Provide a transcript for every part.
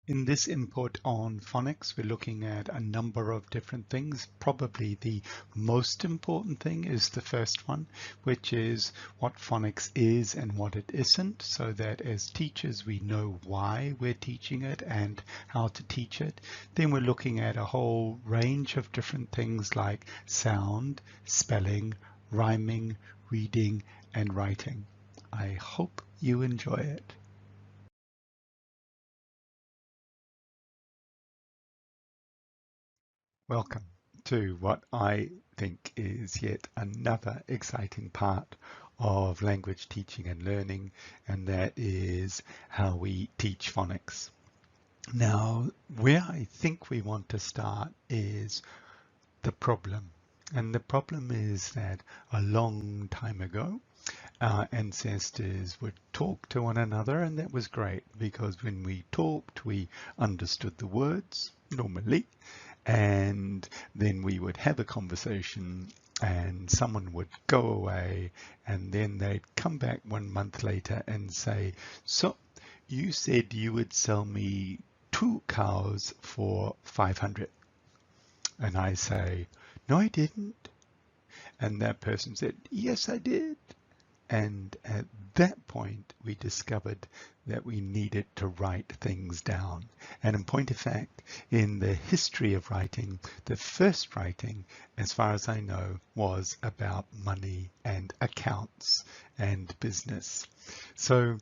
In this input on phonics, we're looking at a number of different things. Probably the most important thing is the first one, which is what phonics is and what it isn't, so that as teachers we know why we're teaching it and how to teach it. Then we're looking at a whole range of different things like sound, spelling, rhyming, reading, and writing. I hope you enjoy it. Welcome to what I think is yet another exciting part of language teaching and learning, and that is how we teach phonics. Now, where I think we want to start is the problem. And the problem is that a long time ago, our ancestors would talk to one another, and that was great because when we talked, we understood the words normally, and then we would have a conversation and someone would go away and then they'd come back 1 month later and say, so you said you would sell me 2 cows for 500. And I say, no, I didn't. And that person said, yes, I did. And at that point, we discovered that we needed to write things down. And in point of fact, in the history of writing, the first writing, as far as I know, was about money and accounts and business. So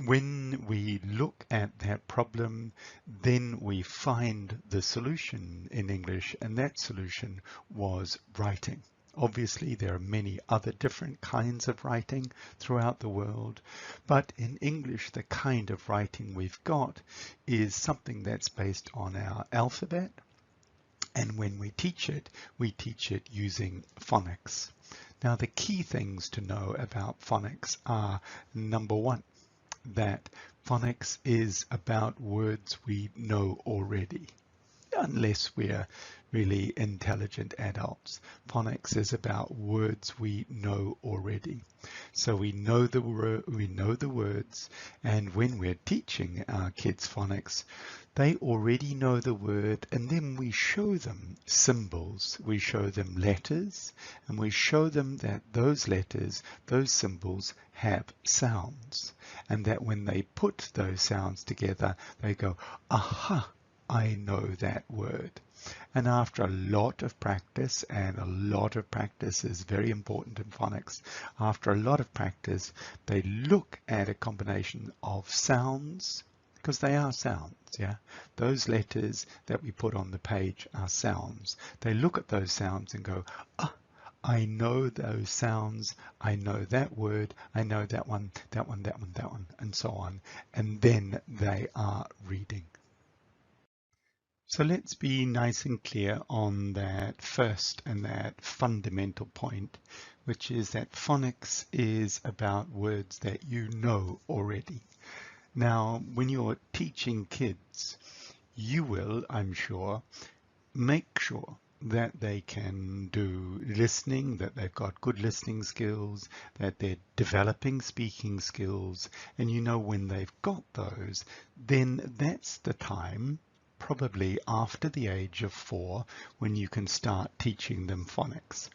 when we look at that problem, then we find the solution in English, and that solution was writing. Obviously, there are many other different kinds of writing throughout the world, but in English, the kind of writing we've got is something that's based on our alphabet, and when we teach it using phonics. Now, the key things to know about phonics are, number one, that phonics is about words we know already, unless we're really intelligent adults. Phonics is about words we know already. So we know the words, and when we're teaching our kids phonics, they already know the word, and then we show them symbols, we show them letters, and we show them that those letters, those symbols have sounds, and that when they put those sounds together, they go, aha, I know that word. And after a lot of practice, and a lot of practice is very important in phonics, after a lot of practice, they look at a combination of sounds, because they are sounds, yeah? Those letters that we put on the page are sounds. They look at those sounds and go, ah, I know those sounds, I know that word, I know that one, that one, that one, that one, and so on. And then they are reading. So let's be nice and clear on that first and that fundamental point, which is that phonics is about words that you know already. Now, when you're teaching kids, you will, I'm sure, make sure that they can do listening, that they've got good listening skills, that they're developing speaking skills, and you know when they've got those, then that's the time, probably after the age of 4, when you can start teaching them phonics.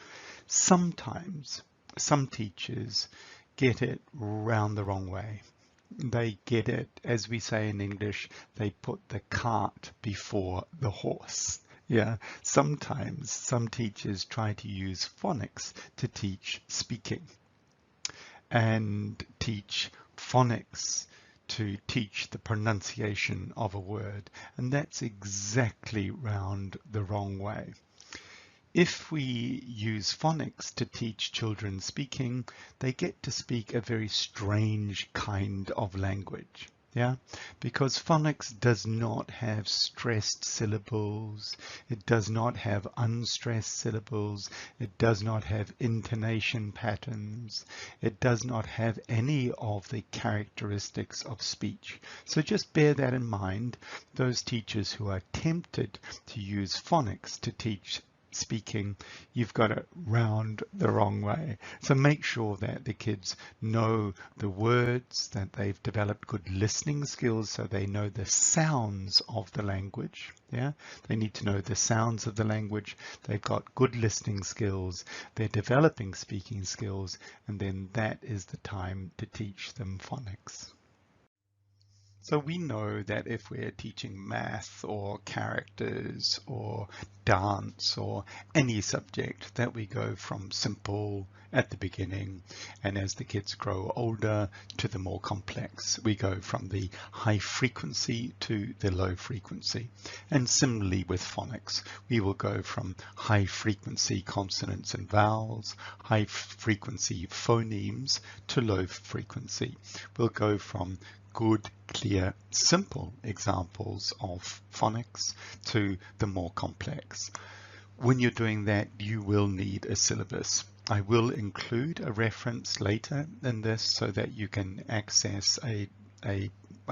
Sometimes some teachers get it round the wrong way. They get it, as we say in English, they put the cart before the horse. Yeah, sometimes some teachers try to use phonics to teach speaking and teach phonics to teach the pronunciation of a word, and that's exactly round the wrong way. If we use phonics to teach children speaking, they get to speak a very strange kind of language. Yeah, because phonics does not have stressed syllables, it does not have unstressed syllables, it does not have intonation patterns, it does not have any of the characteristics of speech. So just bear that in mind, those teachers who are tempted to use phonics to teach speaking, you've got it round the wrong way. So make sure that the kids know the words, that they've developed good listening skills so they know the sounds of the language. Yeah, they need to know the sounds of the language. They've got good listening skills. They're developing speaking skills, and then that is the time to teach them phonics. So we know that if we're teaching math or characters or dance or any subject, that we go from simple at the beginning, and as the kids grow older to the more complex. We go from the high frequency to the low frequency. And similarly with phonics, we will go from high frequency consonants and vowels, high frequency phonemes to low frequency. We'll go from good, clear, simple examples of phonics to the more complex. When you're doing that, you will need a syllabus. I will include a reference later in this so that you can access a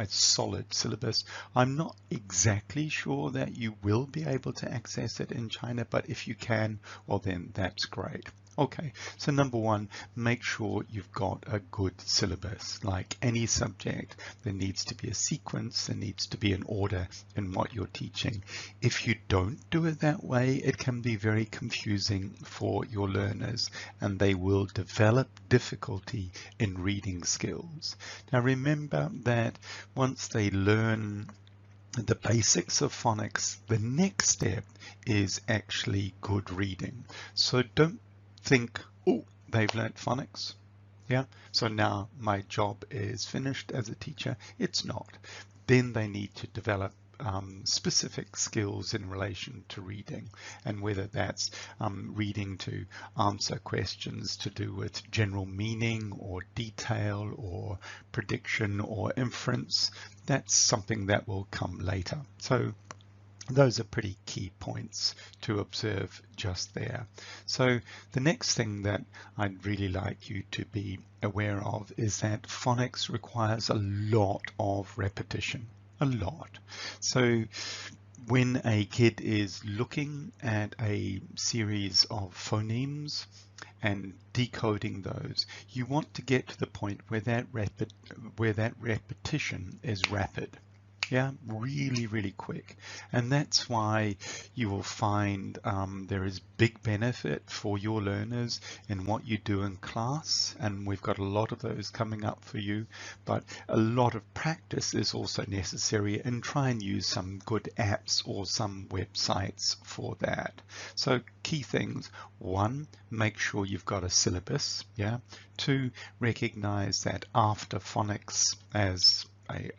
solid syllabus. I'm not exactly sure that you will be able to access it in China, but if you can, well then that's great. Okay, so number one, make sure you've got a good syllabus. Like any subject, there needs to be a sequence, there needs to be an order in what you're teaching. If you don't do it that way, it can be very confusing for your learners, and they will develop difficulty in reading skills. Now remember that once they learn the basics of phonics, the next step is actually good reading. So don't think, oh, they've learnt phonics. Yeah, so now my job is finished as a teacher. It's not. Then they need to develop specific skills in relation to reading, and whether that's reading to answer questions to do with general meaning or detail or prediction or inference, that's something that will come later. So those are pretty key points to observe just there. So the next thing that I'd really like you to be aware of is that phonics requires a lot of repetition, a lot. So when a kid is looking at a series of phonemes and decoding those, you want to get to the point where that repetition is rapid. Yeah, really, really quick. And that's why you will find there is big benefit for your learners in what you do in class. And we've got a lot of those coming up for you, but a lot of practice is also necessary, and try and use some good apps or some websites for that. So key things: one, make sure you've got a syllabus. Yeah. Two, recognize that after phonics as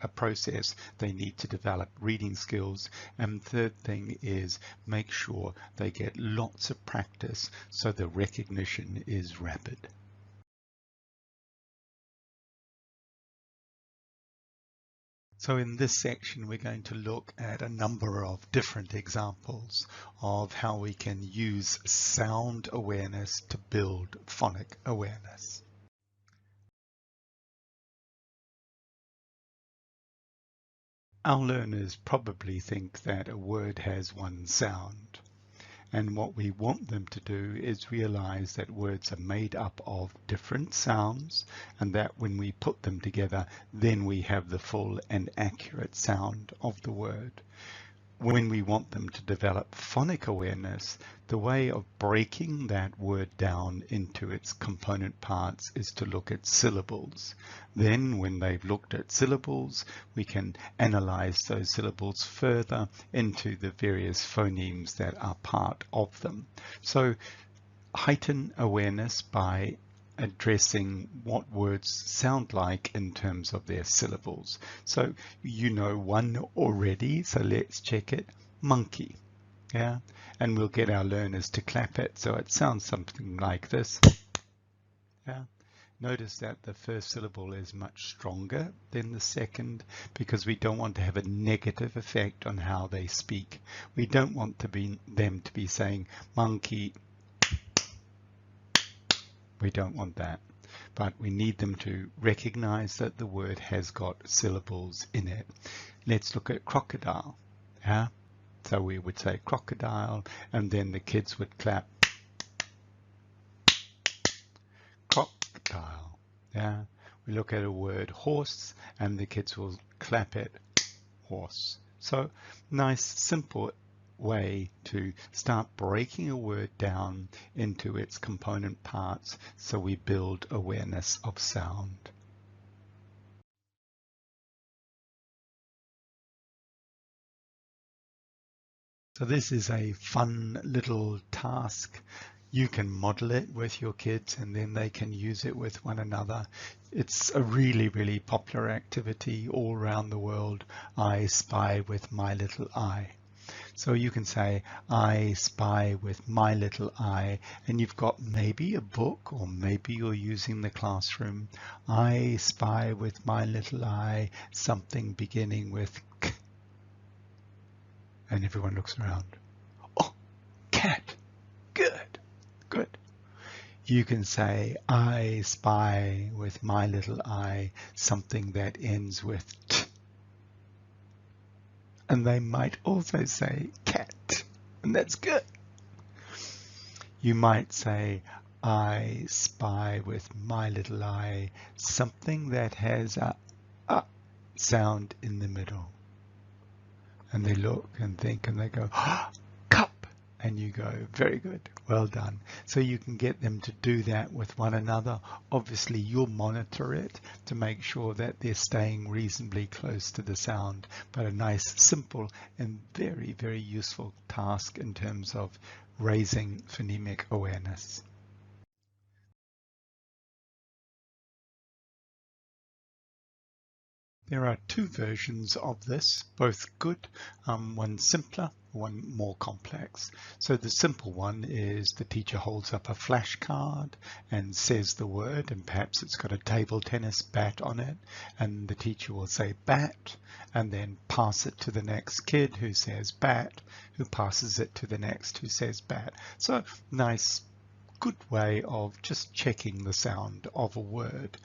a process, they need to develop reading skills. And third thing is make sure they get lots of practice so the recognition is rapid. So in this section, we're going to look at a number of different examples of how we can use sound awareness to build phonic awareness. Our learners probably think that a word has one sound, and what we want them to do is realize that words are made up of different sounds, and that when we put them together, then we have the full and accurate sound of the word. When we want them to develop phonic awareness, the way of breaking that word down into its component parts is to look at syllables. Then when they've looked at syllables, we can analyze those syllables further into the various phonemes that are part of them. So heighten awareness by addressing what words sound like in terms of their syllables. So you know one already, so let's check it. Monkey. Yeah, and we'll get our learners to clap it so it sounds something like this. Yeah. Notice that the first syllable is much stronger than the second, because we don't want to have a negative effect on how they speak. We don't want them to be saying monkey. We don't want that, but we need them to recognize that the word has got syllables in it. Let's look at crocodile. Yeah, So we would say crocodile, and then the kids would clap crocodile. Yeah. We look at a word horse, and the kids will clap it horse. So nice, simple way to start breaking a word down into its component parts so we build awareness of sound. So this is a fun little task. You can model it with your kids and then they can use it with one another. It's a really, really popular activity all around the world. I spy with my little eye. So you can say, I spy with my little eye, and you've got maybe a book or maybe you're using the classroom. I spy with my little eye something beginning with K, and everyone looks around. Oh, cat. Good, good. You can say, I spy with my little eye something that ends with T. And they might also say cat, and that's good. You might say, I spy with my little eye something that has a sound in the middle. And they look and think and they go, cup. And you go, very good, well done. So you can get them to do that with one another. Obviously, you'll monitor it to make sure that they're staying reasonably close to the sound, but a nice, simple, and very, very useful task in terms of raising phonemic awareness. There are two versions of this, both good, one simpler, one more complex. So the simple one is the teacher holds up a flashcard and says the word, and perhaps it's got a table tennis bat on it, and the teacher will say bat and then pass it to the next kid who says bat, who passes it to the next who says bat. So nice, good way of just checking the sound of a word.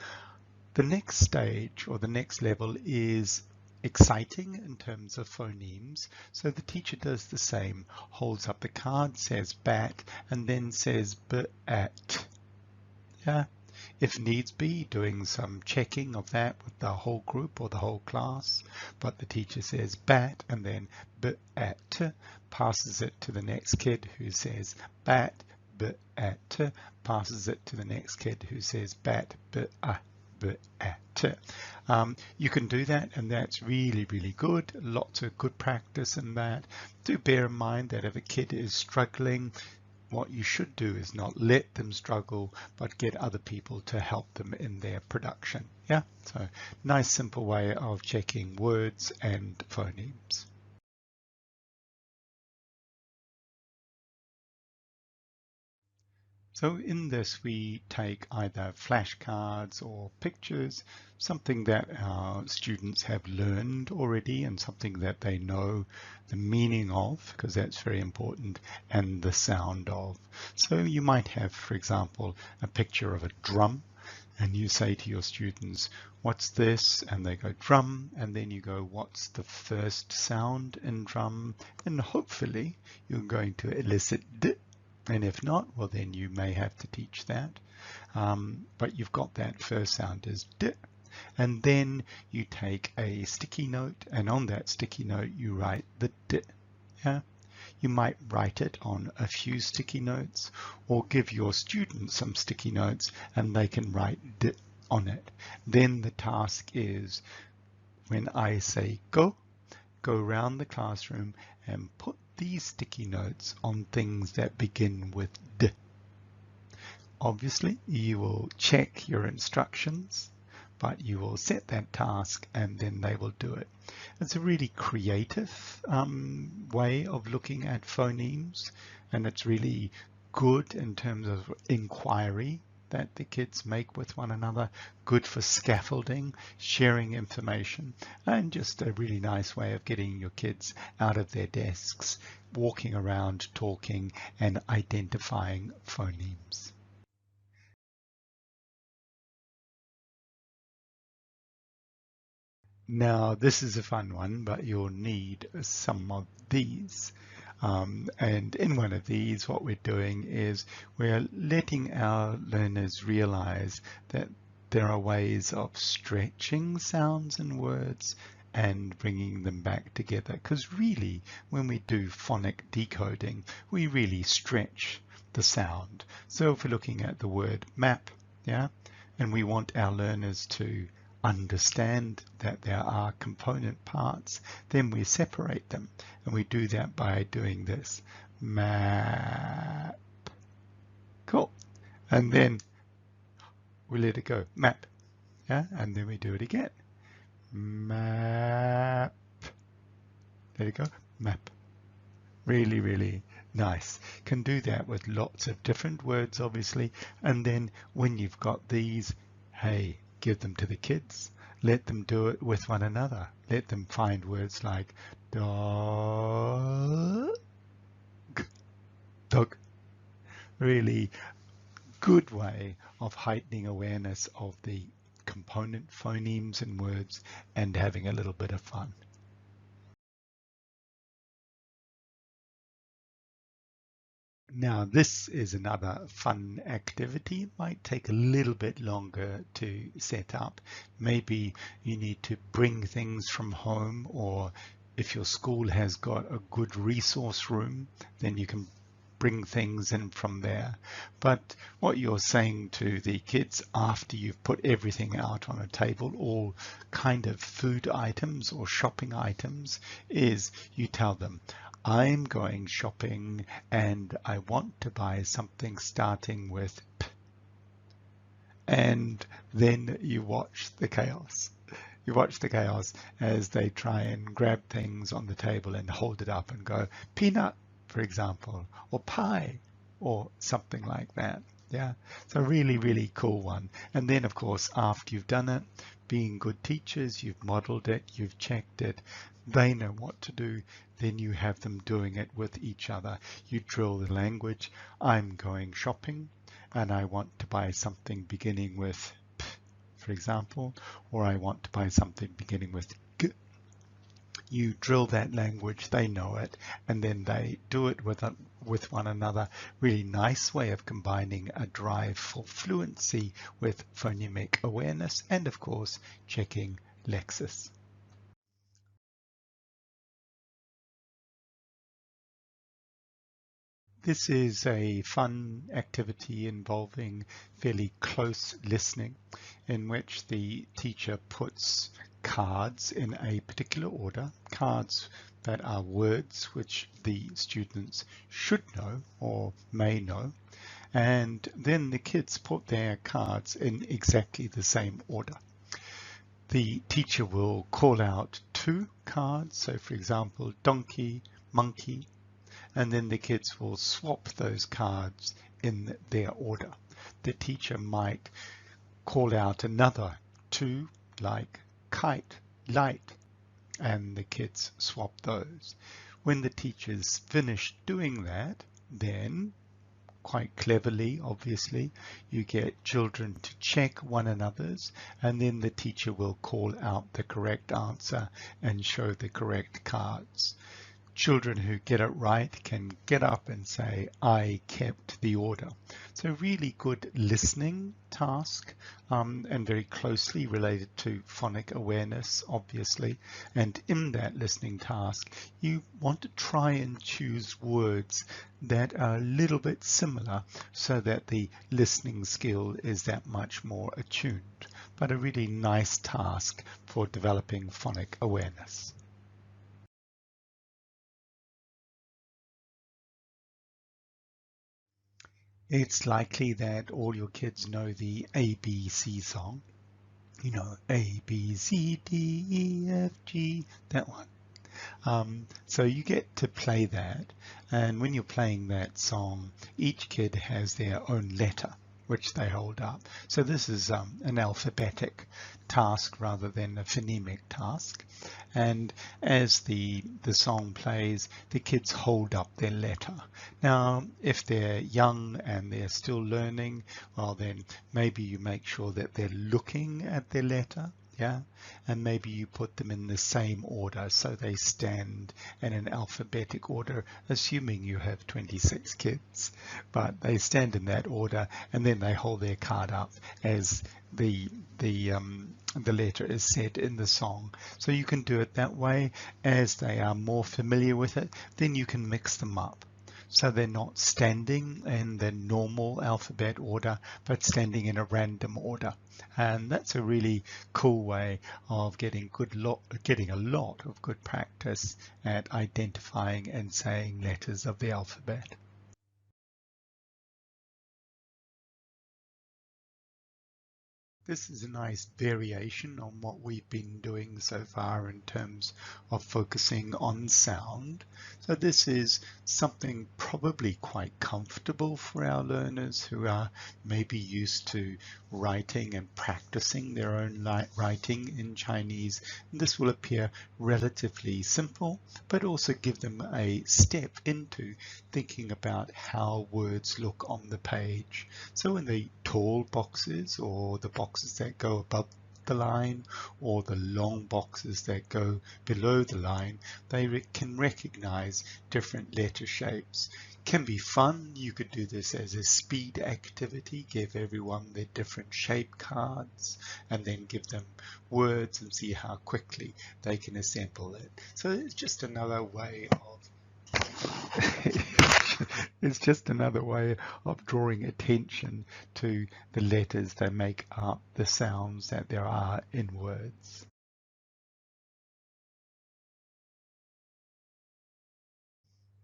The next stage or the next level is exciting in terms of phonemes. So the teacher does the same, holds up the card, says bat, and then says b-at. Yeah. If needs be, doing some checking of that with the whole group or the whole class. But the teacher says bat and then b-at, passes it to the next kid who says bat, b-at, passes it to the next kid who says bat, b-at. You can do that, and that's really, really good. Lots of good practice in that. Do bear in mind that if a kid is struggling, what you should do is not let them struggle, but get other people to help them in their production. Yeah, so nice simple way of checking words and phonemes. So in this, we take either flashcards or pictures, something that our students have learned already and something that they know the meaning of, because that's very important, and the sound of. So you might have, for example, a picture of a drum, and you say to your students, what's this? And they go drum, and then you go, what's the first sound in drum? And hopefully you're going to elicit d. And if not, well, then you may have to teach that. But you've got that first sound as d. And then you take a sticky note, and on that sticky note, you write the d. Yeah? You might write it on a few sticky notes, or give your students some sticky notes, and they can write d on it. Then the task is, when I say go around the classroom and put these sticky notes on things that begin with D. Obviously, you will check your instructions, but you will set that task and then they will do it. It's a really creative way of looking at phonemes, and it's really good in terms of inquiry that the kids make with one another, good for scaffolding, sharing information, and just a really nice way of getting your kids out of their desks, walking around, talking, and identifying phonemes. Now, this is a fun one, but you'll need some of these. And in one of these, what we're doing is we're letting our learners realize that there are ways of stretching sounds and words and bringing them back together. Because really, when we do phonic decoding, we really stretch the sound. So if we're looking at the word map, yeah, and we want our learners to understand that there are component parts, then we separate them, and we do that by doing this map. Cool. And then we let it go, map, yeah, and then we do it again, map, let it go, map. Really, really nice. Can do that with lots of different words, obviously. And then when you've got these, hey, give them to the kids. Let them do it with one another. Let them find words like dog, dog. Really good way of heightening awareness of the component phonemes and words and having a little bit of fun. Now, this is another fun activity. It might take a little bit longer to set up. Maybe you need to bring things from home, or if your school has got a good resource room, then you can bring things in from there. But what you're saying to the kids after you've put everything out on a table, all kind of food items or shopping items, is you tell them, I'm going shopping and I want to buy something starting with P. And then you watch the chaos. You watch the chaos as they try and grab things on the table and hold it up and go peanut, for example, or pie, or something like that. Yeah, so really, really cool one. And then, of course, after you've done it, being good teachers, you've modeled it, you've checked it, they know what to do, then you have them doing it with each other. You drill the language. I'm going shopping and I want to buy something beginning with P, for example, or I want to buy something beginning with G. You drill that language, they know it, and then they do it with one another. Really nice way of combining a drive for fluency with phonemic awareness and, of course, checking lexis. This is a fun activity involving fairly close listening, in which the teacher puts cards in a particular order, cards that are words which the students should know or may know, and then the kids put their cards in exactly the same order. The teacher will call out 2 cards, so for example, donkey, monkey, and then the kids will swap those cards in their order. The teacher might call out another 2, like kite, light, and the kids swap those. When the teacher's finished doing that, then quite cleverly, obviously, you get children to check one another's, and then the teacher will call out the correct answer and show the correct cards. Children who get it right can get up and say, I kept the order. So really good listening task, and very closely related to phonic awareness, obviously. And in that listening task, you want to try and choose words that are a little bit similar so that the listening skill is that much more attuned. But a really nice task for developing phonic awareness. It's likely that all your kids know the ABC song. You know, A, B, C, D, E, F, G, that one. So you get to play that. And when you're playing that song, each kid has their own letter, which they hold up. So this is an alphabetic task rather than a phonemic task. And as the song plays, the kids hold up their letter. Now, if they're young and they're still learning, well then maybe you make sure that they're looking at their letter. Yeah, and maybe you put them in the same order so they stand in an alphabetic order, assuming you have 26 kids, but they stand in that order, and then they hold their card up as the letter is said in the song. So you can do it that way. As they are more familiar with it, then you can mix them up. So they're not standing in the normal alphabet order, but standing in a random order. And that's a really cool way of getting a lot of good practice at identifying and saying letters of the alphabet. This is a nice variation on what we've been doing so far in terms of focusing on sound. So this is something probably quite comfortable for our learners who are maybe used to writing and practicing their own writing in Chinese. And this will appear relatively simple, but also give them a step into thinking about how words look on the page. So in the tall boxes, or the boxes that go above the line, or the long boxes that go below the line, they can recognize different letter shapes. Can be fun. You could do this as a speed activity, give everyone their different shape cards and then give them words and see how quickly they can assemble it. So it's just another way of it's just another way of drawing attention to the letters that make up the sounds that there are in words.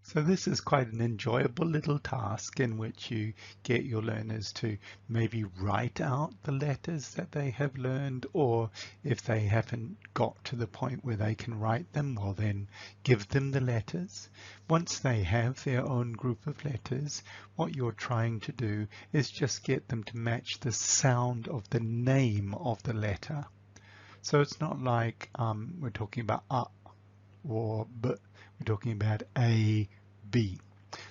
So this is quite an enjoyable little task in which you get your learners to maybe write out the letters that they have learned, or if they haven't got to the point where they can write them, well then give them the letters. Once they have their own group of letters, what you're trying to do is just get them to match the sound of the name of the letter. So it's not like we're talking about or B, we're talking about A, B.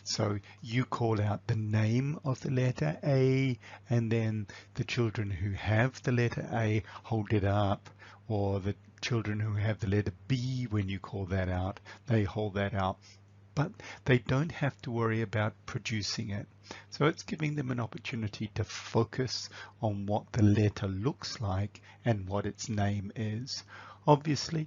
So you call out the name of the letter A, and then the children who have the letter A hold it up, or the children who have the letter B, when you call that out, they hold that out. But they don't have to worry about producing it. So it's giving them an opportunity to focus on what the letter looks like and what its name is. Obviously,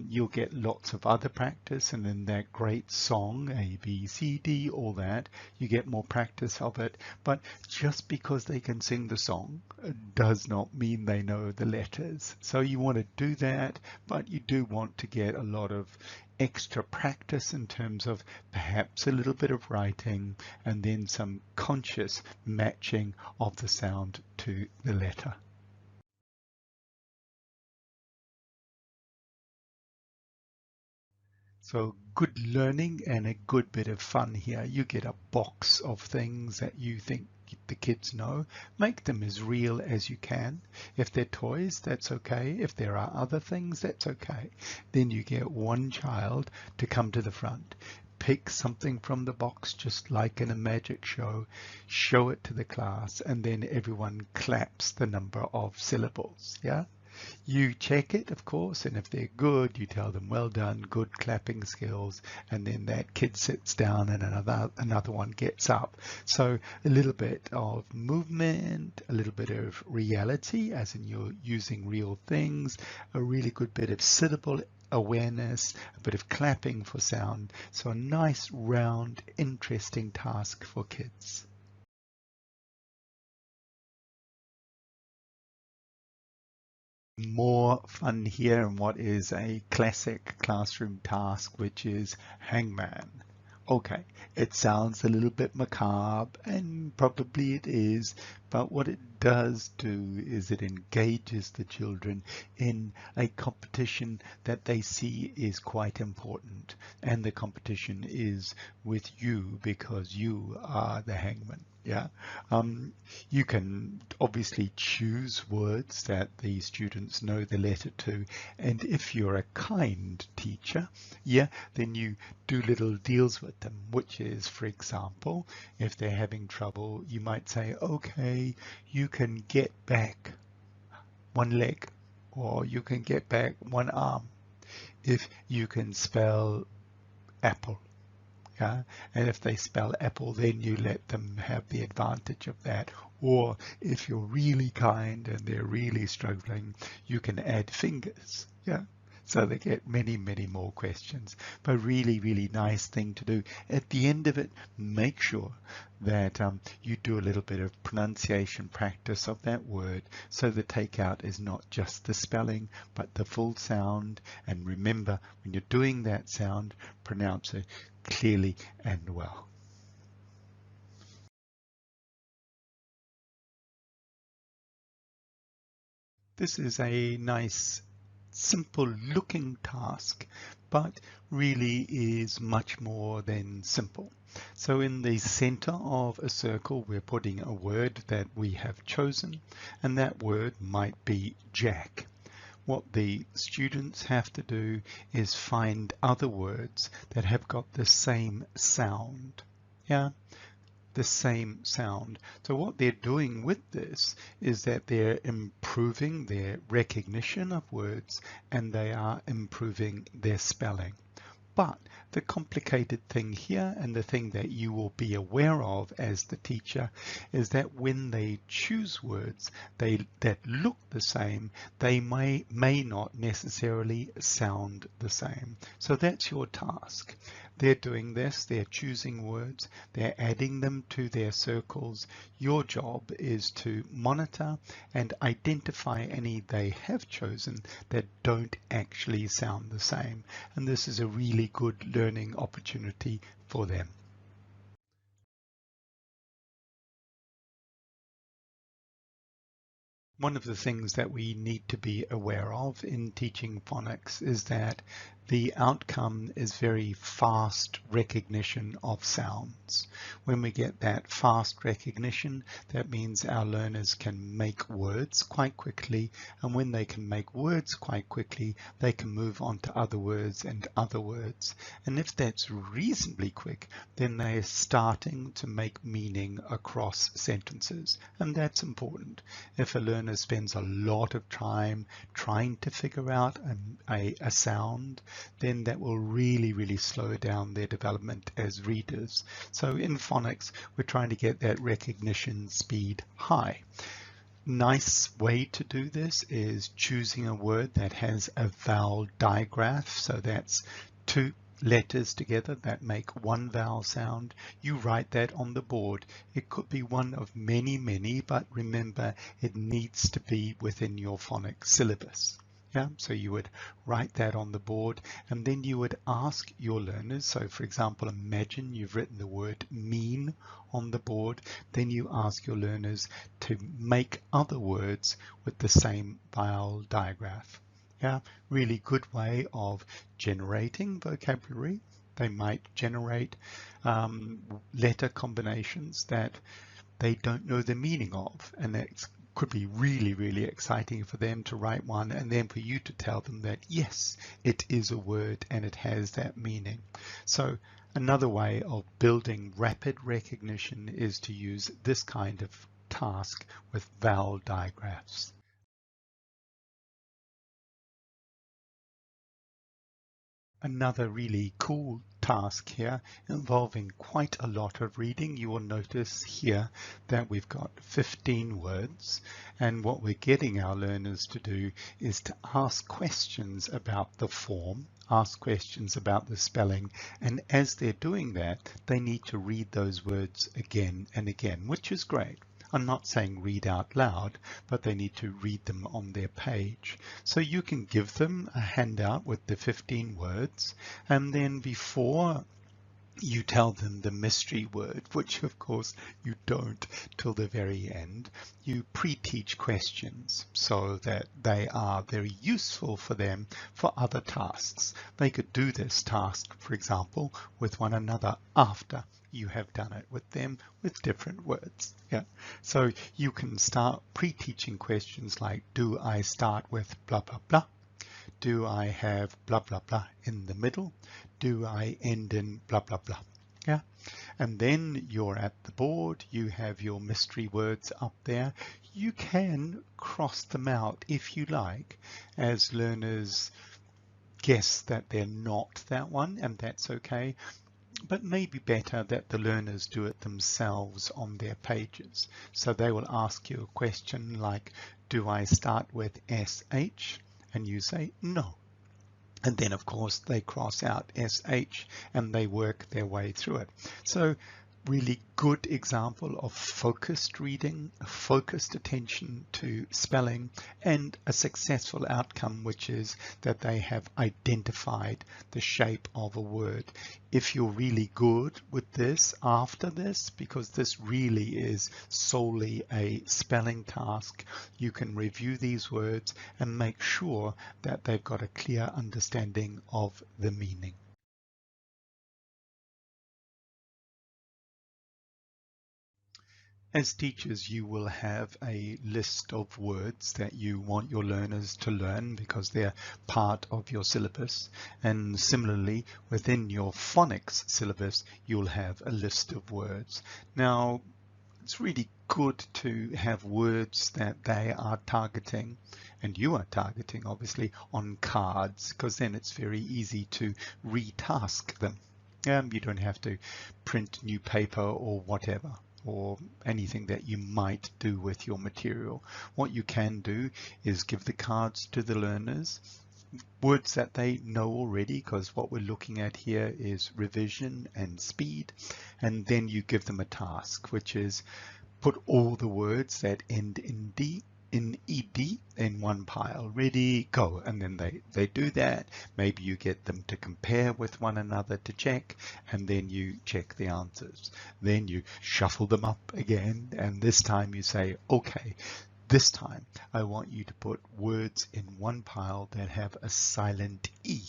you'll get lots of other practice, and in that great song, A, B, C, D, all that, you get more practice of it. But just because they can sing the song does not mean they know the letters. So you want to do that, but you do want to get a lot of extra practice in terms of perhaps a little bit of writing and then some conscious matching of the sound to the letter. So good learning and a good bit of fun here. You get a box of things that you think the kids know. Make them as real as you can. If they're toys, that's okay. If there are other things, that's okay. Then you get one child to come to the front, pick something from the box, just like in a magic show, show it to the class, and then everyone claps the number of syllables. Yeah. You check it, of course, and if they're good, you tell them, well done, good clapping skills, and then that kid sits down and another one gets up. So a little bit of movement, a little bit of reality, as in you're using real things, a really good bit of syllable awareness, a bit of clapping for sound. So a nice, round, interesting task for kids. More fun here in what is a classic classroom task, which is hangman. Okay, it sounds a little bit macabre, and probably it is, but what it does do is it engages the children in a competition that they see is quite important, and the competition is with you because you are the hangman. Yeah, you can obviously choose words that the students know the letter to, and if you're a kind teacher, yeah, then you do little deals with them, which is, for example, if they're having trouble, you might say, okay, you can get back one leg, or you can get back 1 arm if you can spell apple. Yeah? And if they spell apple, then you let them have the advantage of that. Or if you're really kind and they're really struggling, you can add fingers. Yeah. So they get many, many more questions. But really, really nice thing to do. At the end of it, make sure that you do a little bit of pronunciation practice of that word, so the takeout is not just the spelling, but the full sound. And remember, when you're doing that sound, pronounce it clearly and well. This is a nice, simple looking task, but really is much more than simple. So in the center of a circle, we're putting a word that we have chosen, and that word might be Jack. What the students have to do is find other words that have got the same sound. Yeah, the same sound. So what they're doing with this is that they're improving their recognition of words, and they are improving their spelling. But the complicated thing here, and the thing that you will be aware of as the teacher, is that when they choose words that look the same, they may not necessarily sound the same. So that's your task. They're doing this, they're choosing words, they're adding them to their circles. Your job is to monitor and identify any they have chosen that don't actually sound the same. And this is a really good learning opportunity for them. One of the things that we need to be aware of in teaching phonics is that the outcome is very fast recognition of sounds. When we get that fast recognition, that means our learners can make words quite quickly, and when they can make words quite quickly, they can move on to other words and other words. And if that's reasonably quick, then they're starting to make meaning across sentences, and that's important. If a learner spends a lot of time trying to figure out a sound, then that will really, really slow down their development as readers. So in phonics, we're trying to get that recognition speed high. Nice way to do this is choosing a word that has a vowel digraph. So that's two letters together that make one vowel sound. You write that on the board. It could be one of many, many, but remember, it needs to be within your phonics syllabus. Yeah, so you would write that on the board, and then you would ask your learners. So for example, imagine you've written the word mean on the board. Then you ask your learners to make other words with the same vowel digraph. Yeah, really good way of generating vocabulary. They might generate letter combinations that they don't know the meaning of, and that could be really, really exciting for them to write one, and then for you to tell them that yes, it is a word and it has that meaning. So another way of building rapid recognition is to use this kind of task with vowel digraphs. Another really cool task here involving quite a lot of reading. You will notice here that we've got 15 words, and what we're getting our learners to do is to ask questions about the form, ask questions about the spelling, and as they're doing that, they need to read those words again and again, which is great. I'm not saying read out loud, but they need to read them on their page. So you can give them a handout with the 15 words, and then before you tell them the mystery word, which of course you don't till the very end, you pre-teach questions so that they are very useful for them for other tasks. They could do this task, for example, with one another after you have done it with them with different words. Yeah. So you can start pre-teaching questions like, do I start with blah, blah, blah? Do I have blah, blah, blah in the middle? Do I end in blah, blah, blah? Yeah. And then you're at the board, you have your mystery words up there. You can cross them out if you like, as learners guess that they're not that one, and that's okay. But maybe better that the learners do it themselves on their pages. So they will ask you a question like, do I start with SH? And you say no. And then, of course, they cross out SH and they work their way through it. So really good example of focused reading, focused attention to spelling, and a successful outcome, which is that they have identified the shape of a word. If you're really good with this after this, because this really is solely a spelling task, you can review these words and make sure that they've got a clear understanding of the meaning. As teachers, you will have a list of words that you want your learners to learn because they're part of your syllabus. And similarly, within your phonics syllabus, you'll have a list of words. Now, it's really good to have words that they are targeting, and you are targeting, obviously, on cards, because then it's very easy to retask them. You don't have to print new paper or whatever, or anything that you might do with your material. What you can do is give the cards to the learners, words that they know already, because what we're looking at here is revision and speed, and then you give them a task, which is put all the words that end in ed in one pile. Ready, go. And then they do that. Maybe you get them to compare with one another to check, and then you check the answers. Then you shuffle them up again, and this time you say, okay, this time I want you to put words in one pile that have a silent E.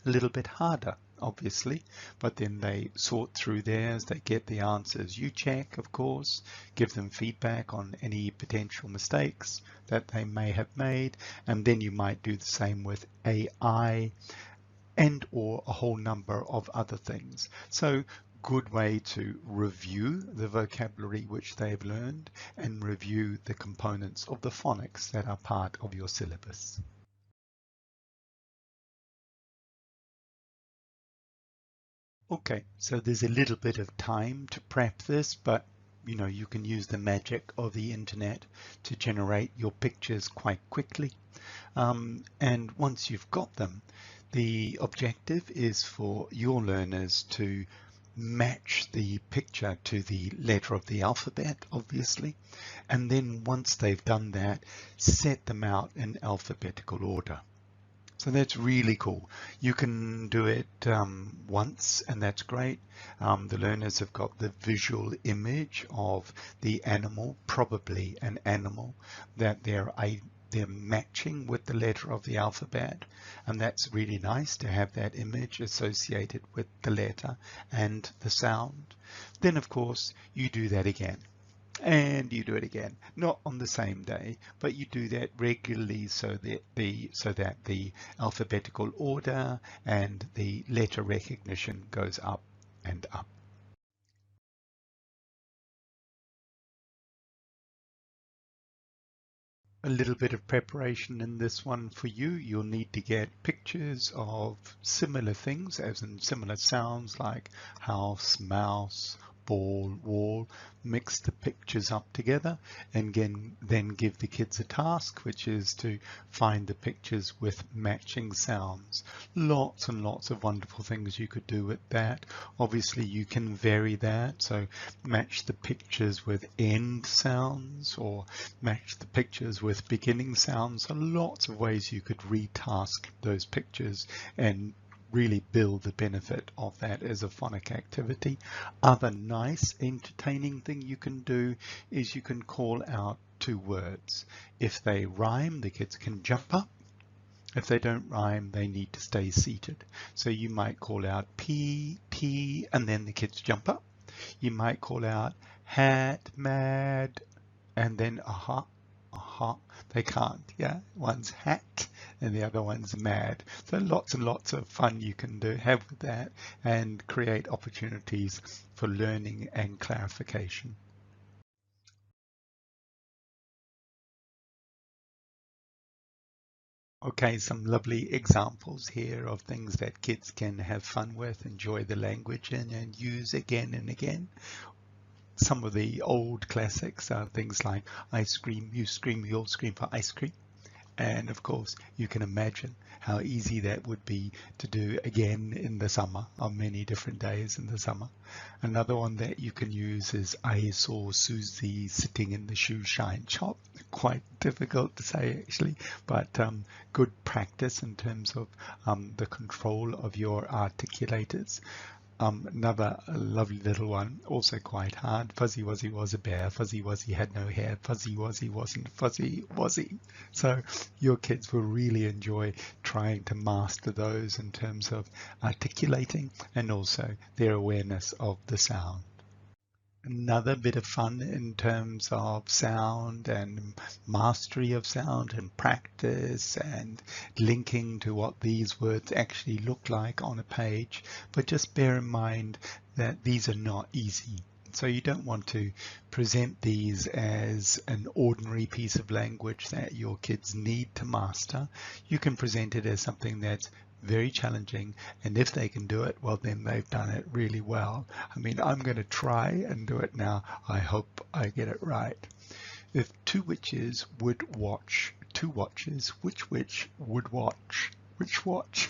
A little bit harder, obviously, but then they sort through theirs, they get the answers. You check, of course, give them feedback on any potential mistakes that they may have made, and then you might do the same with AI and or a whole number of other things. So good way to review the vocabulary which they've learned and review the components of the phonics that are part of your syllabus. Okay, so there's a little bit of time to prep this, but you can use the magic of the internet to generate your pictures quite quickly. And once you've got them, the objective is for your learners to match the picture to the letter of the alphabet, obviously. And then once they've done that, set them out in alphabetical order. So that's really cool. You can do it once, and that's great. The learners have got the visual image of the animal, probably an animal, that they're matching with the letter of the alphabet, and that's really nice to have that image associated with the letter and the sound. Then, of course, you do that again. And you do it again, not on the same day, but you do that regularly so that the alphabetical order and the letter recognition goes up and up. A little bit of preparation in this one for you. You'll need to get pictures of similar things, as in similar sounds like house, mouse, ball, wall. Mix the pictures up together and again, then give the kids a task, which is to find the pictures with matching sounds. Lots and lots of wonderful things you could do with that. Obviously, you can vary that, so match the pictures with end sounds or match the pictures with beginning sounds. So lots of ways you could retask those pictures and really build the benefit of that as a phonic activity. Other nice entertaining thing you can do is you can call out two words. If they rhyme, the kids can jump up. If they don't rhyme, they need to stay seated. So you might call out pee, pee, and then the kids jump up. You might call out hat, mad, and then aha, hot. They can't, yeah. One's hat and the other one's mad. So lots and lots of fun you can have with that and create opportunities for learning and clarification. Okay, some lovely examples here of things that kids can have fun with, enjoy the language in, and use again and again. Some of the old classics are things like I scream, you scream, you'll scream for ice cream. And of course, you can imagine how easy that would be to do again in the summer, on many different days in the summer. Another one that you can use is I saw Susie sitting in the shoe shine shop. Quite difficult to say actually, but good practice in terms of the control of your articulators. Another lovely little one, also quite hard. Fuzzy Wuzzy was a bear. Fuzzy Wuzzy had no hair. Fuzzy Wuzzy wasn't Fuzzy Wuzzy. So your kids will really enjoy trying to master those in terms of articulating and also their awareness of the sound. Another bit of fun in terms of sound and mastery of sound and practice and linking to what these words actually look like on a page. But just bear in mind that these are not easy. So you don't want to present these as an ordinary piece of language that your kids need to master. You can present it as something that's very challenging, and if they can do it, well, then they've done it really well. I mean, I'm going to try and do it now. I hope I get it right. If two witches would watch two watches, which witch would watch which watch?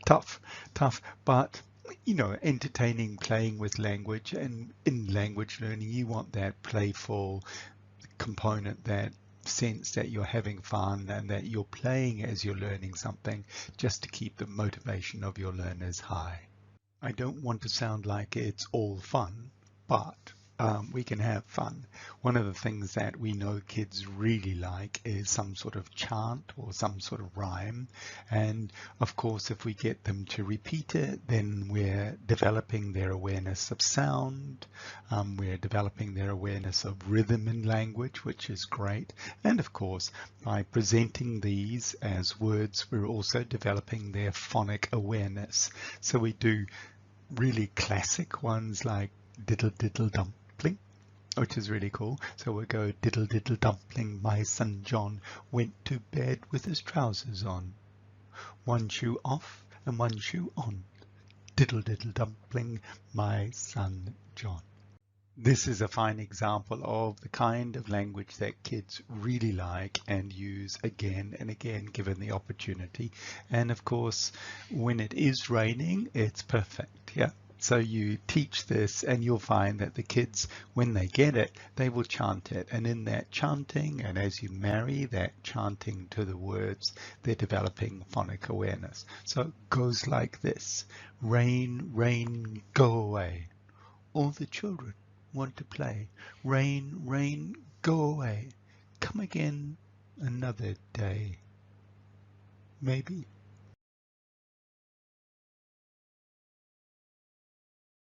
Tough, tough, but you know, entertaining, playing with language, and in language learning, you want that playful component, that sense that you're having fun and that you're playing as you're learning something, just to keep the motivation of your learners high. I don't want to sound like it's all fun, but we can have fun. One of the things that we know kids really like is some sort of chant or some sort of rhyme. And of course, if we get them to repeat it, then we're developing their awareness of sound. We're developing their awareness of rhythm in language, which is great. And of course, by presenting these as words, we're also developing their phonic awareness. So we do really classic ones like diddle diddle dumpling, which is really cool. So we'll go diddle diddle dumpling, my son John went to bed with his trousers on. One shoe off and one shoe on. Diddle diddle dumpling, my son John. This is a fine example of the kind of language that kids really like and use again and again given the opportunity. And of course, when it is raining, it's perfect. Yeah. So you teach this and you'll find that the kids, when they get it, they will chant it. And in that chanting, and as you marry that chanting to the words, they're developing phonic awareness. So it goes like this. Rain, rain, go away. All the children want to play. Rain, rain, go away. Come again another day. Maybe.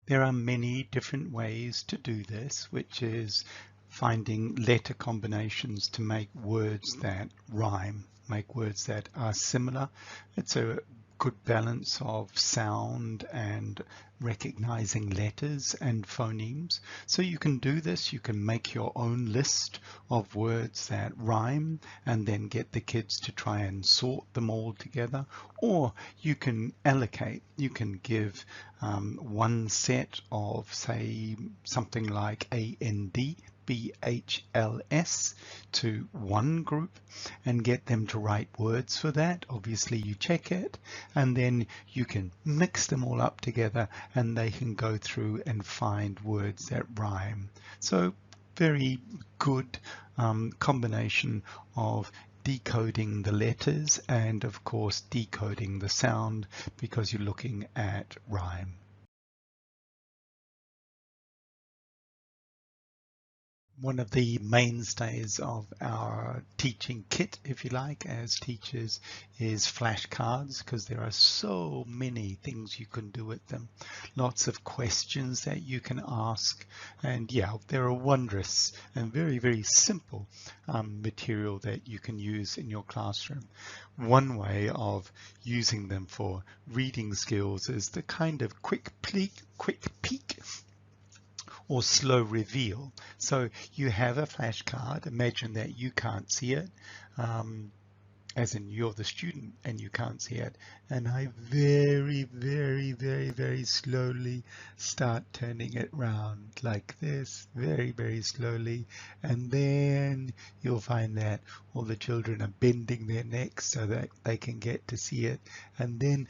There are many different ways to do this, which is finding letter combinations to make words that rhyme, make words that are similar. It's a good balance of sound and recognizing letters and phonemes. So you can do this, you can make your own list of words that rhyme and then get the kids to try and sort them all together, or you can allocate, you can give one set of, say, something like AND, BHLS to one group and get them to write words for that. Obviously you check it and then you can mix them all up together and they can go through and find words that rhyme. So very good combination of decoding the letters and of course decoding the sound, because you're looking at rhyme. One of the mainstays of our teaching kit, if you like, as teachers, is flashcards, because there are so many things you can do with them. Lots of questions that you can ask. And yeah, they're a wondrous and very, very simple material that you can use in your classroom. One way of using them for reading skills is the kind of quick peek or slow reveal. So you have a flashcard. Imagine that you can't see it, as in you're the student and you can't see it. And I very, very, very, very slowly start turning it round like this, very, very slowly. And then you'll find that all the children are bending their necks so that they can get to see it. And then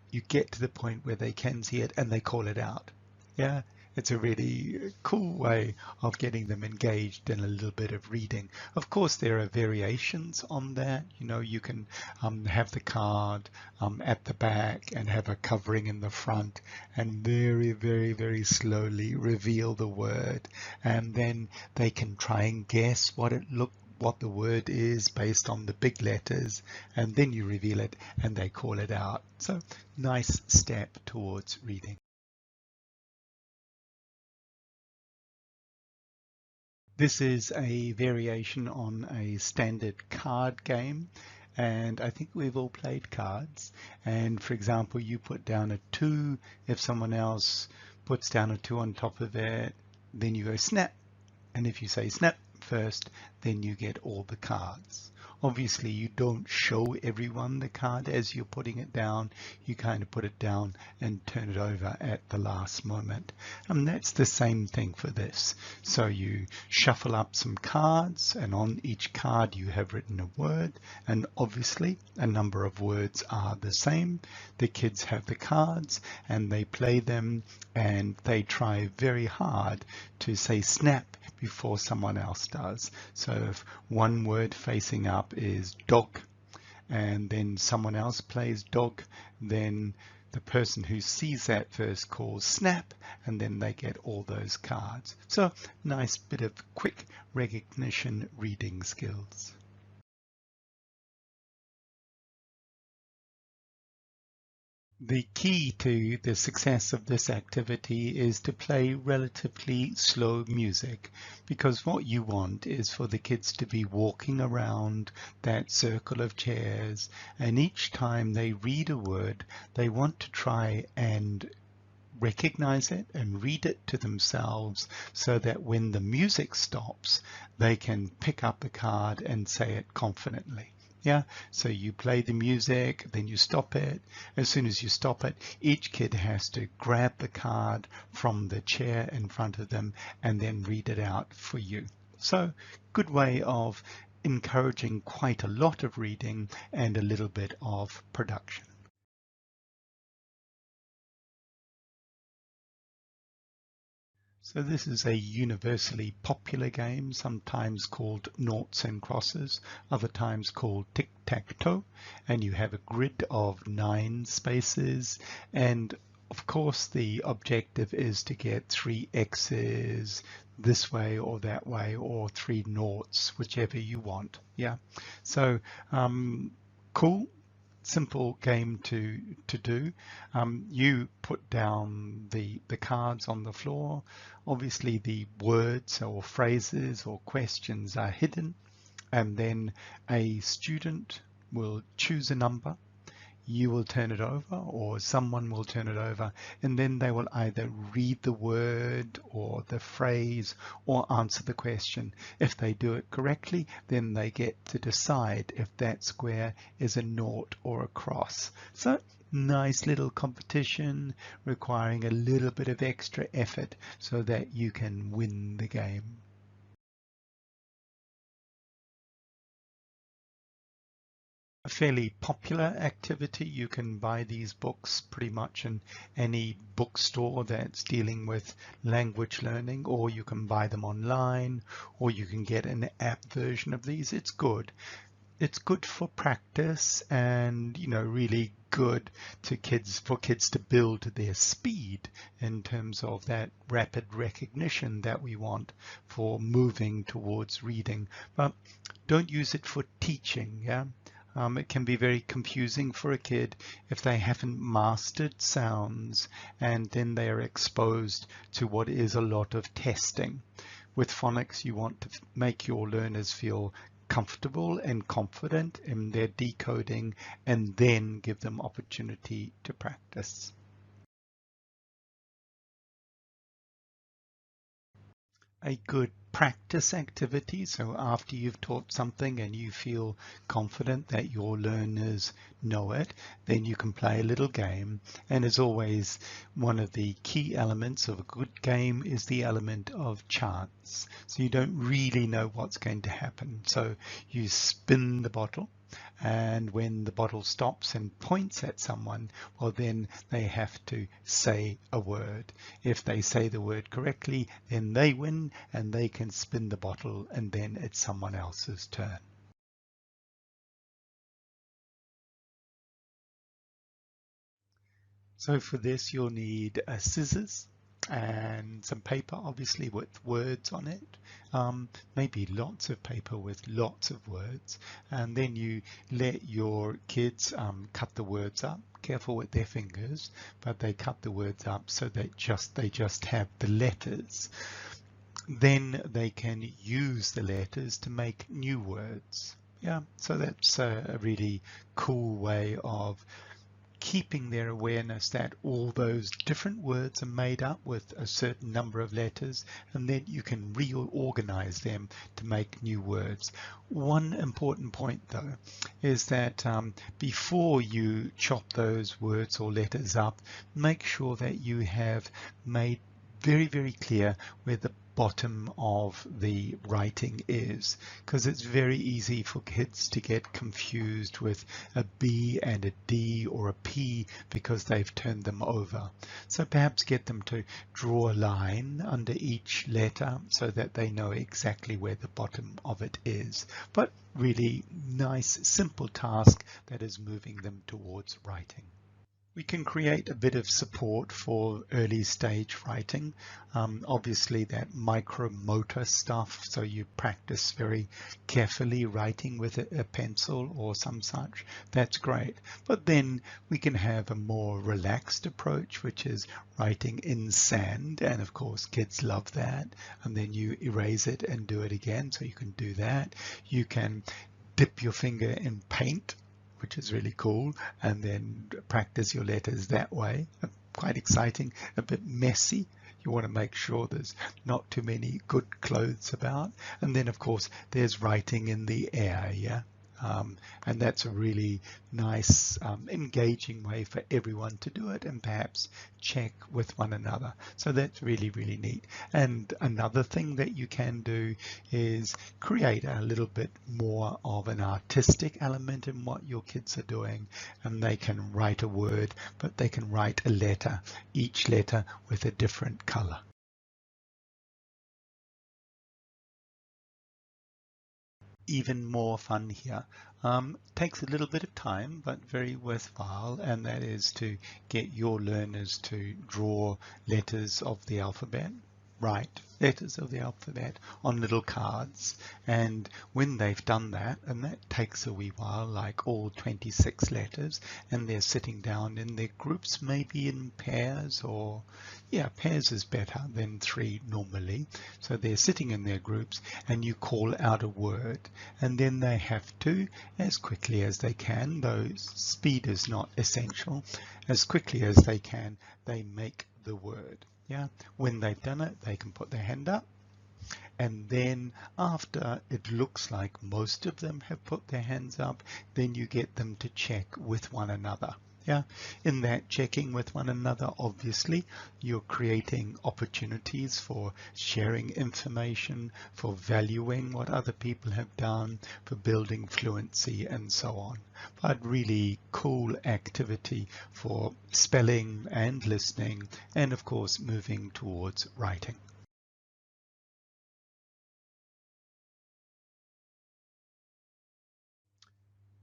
you get to the point where they can see it and they call it out. Yeah, it's a really cool way of getting them engaged in a little bit of reading. Of course, there are variations on that. You know, you can have the card at the back and have a covering in the front and very, very, very slowly reveal the word. And then they can try and guess what the word is based on the big letters, and then you reveal it and they call it out. So nice step towards reading. This is a variation on a standard card game, and I think we've all played cards. And for example, you put down a 2, if someone else puts down a 2 on top of it, then you go snap. And if you say snap first, then you get all the cards. Obviously, you don't show everyone the card as you're putting it down. You kind of put it down and turn it over at the last moment. And that's the same thing for this. So you shuffle up some cards, and on each card you have written a word, and obviously a number of words are the same. The kids have the cards and they play them, and they try very hard to say snap before someone else does. So if one word facing up is dog, and then someone else plays dog, then the person who sees that first calls snap, and then they get all those cards. So nice bit of quick recognition reading skills. The key to the success of this activity is to play relatively slow music, because what you want is for the kids to be walking around that circle of chairs, and each time they read a word, they want to try and recognize it and read it to themselves, so that when the music stops, they can pick up the card and say it confidently. Yeah, so you play the music, then you stop it. As soon as you stop it, each kid has to grab the card from the chair in front of them and then read it out for you. So, good way of encouraging quite a lot of reading and a little bit of production. So this is a universally popular game, sometimes called noughts and crosses, other times called tic-tac-toe, and you have a grid of 9 spaces, and of course the objective is to get 3 X's this way or that way, or 3 noughts, whichever you want. Yeah, so cool. Simple game to do. You put down the cards on the floor. Obviously the words or phrases or questions are hidden, and then a student will choose a number. You will turn it over, or someone will turn it over, and then they will either read the word or the phrase or answer the question. If they do it correctly, then they get to decide if that square is a nought or a cross. So nice little competition requiring a little bit of extra effort so that you can win the game. A fairly popular activity. You can buy these books pretty much in any bookstore that's dealing with language learning, or you can buy them online, or you can get an app version of these. It's good. it's good for practice and, really good for kids to build their speed in terms of that rapid recognition that we want for moving towards reading. But don't use it for teaching, yeah? It can be very confusing for a kid if they haven't mastered sounds and then they are exposed to what is a lot of testing. With phonics, you want to make your learners feel comfortable and confident in their decoding and then give them opportunity to practice. A good practice activity. So after you've taught something and you feel confident that your learners know it, then you can play a little game. And as always, one of the key elements of a good game is the element of chance. So you don't really know what's going to happen. So you spin the bottle, and when the bottle stops and points at someone, well, then they have to say a word. If they say the word correctly, then they win and they can spin the bottle, and then it's someone else's turn. So for this, you'll need scissors and some paper, obviously with words on it, maybe lots of paper with lots of words, and then you let your kids cut the words up. Careful with their fingers, but they cut the words up so that they just have the letters. Then they can use the letters to make new words. Yeah, so that's a really cool way of keeping their awareness that all those different words are made up with a certain number of letters, and then you can reorganize them to make new words. One important point though is that before you chop those words or letters up, make sure that you have made very, very clear where the bottom of the writing is, because it's very easy for kids to get confused with a B and a D or a P because they've turned them over. So perhaps get them to draw a line under each letter so that they know exactly where the bottom of it is. But really nice, simple task that is moving them towards writing. We can create a bit of support for early stage writing. Obviously that micromotor stuff, so you practice very carefully writing with a pencil or some such, that's great. But then we can have a more relaxed approach, which is writing in sand, and of course kids love that. And then you erase it and do it again, so you can do that. You can dip your finger in paint, which is really cool, and then practice your letters that way. Quite exciting, a bit messy. You want to make sure there's not too many good clothes about. And then of course there's writing in the air, yeah. And that's a really nice, engaging way for everyone to do it and perhaps check with one another. So that's really, really neat. And another thing that you can do is create a little bit more of an artistic element in what your kids are doing. And they can write a word, but they can write a letter, each letter with a different color. Even more fun here. Takes a little bit of time, but very worthwhile, and that is to get your learners to draw letters of the alphabet, write letters of the alphabet on little cards. And when they've done that, and that takes a wee while, like all 26 letters, and they're sitting down in their groups, maybe in pairs, or yeah, pairs is better than three normally. So they're sitting in their groups and you call out a word, and then they have to, as quickly as they can, though speed is not essential, as quickly as they can, they make the word. Yeah, when they've done it, they can put their hand up, and then after it looks like most of them have put their hands up, then you get them to check with one another. Yeah, in that checking with one another, obviously, you're creating opportunities for sharing information, for valuing what other people have done, for building fluency and so on. But really cool activity for spelling and listening, and of course, moving towards writing.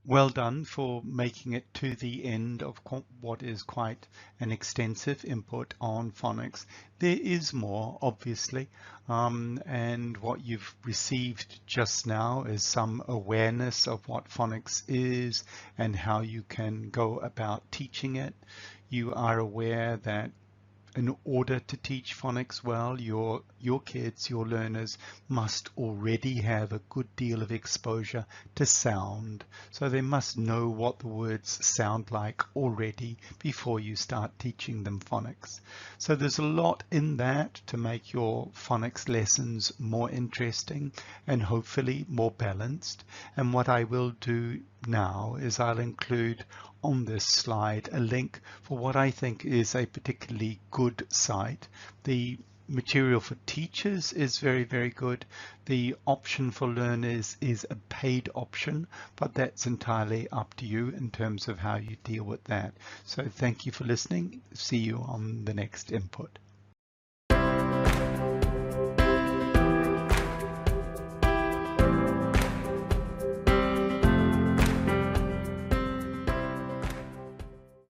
Well done for making it to the end of what is quite an extensive input on phonics. There is more, obviously, and what you've received just now is some awareness of what phonics is and how you can go about teaching it. You are aware that in order to teach phonics well, your kids, your learners must already have a good deal of exposure to sound. So they must know what the words sound like already before you start teaching them phonics. So there's a lot in that to make your phonics lessons more interesting and hopefully more balanced. And what I will do now is I'll include on this slide a link for what I think is a particularly good site. The material for teachers is very, very good. The option for learners is a paid option, but that's entirely up to you in terms of how you deal with that. So thank you for listening. See you on the next input.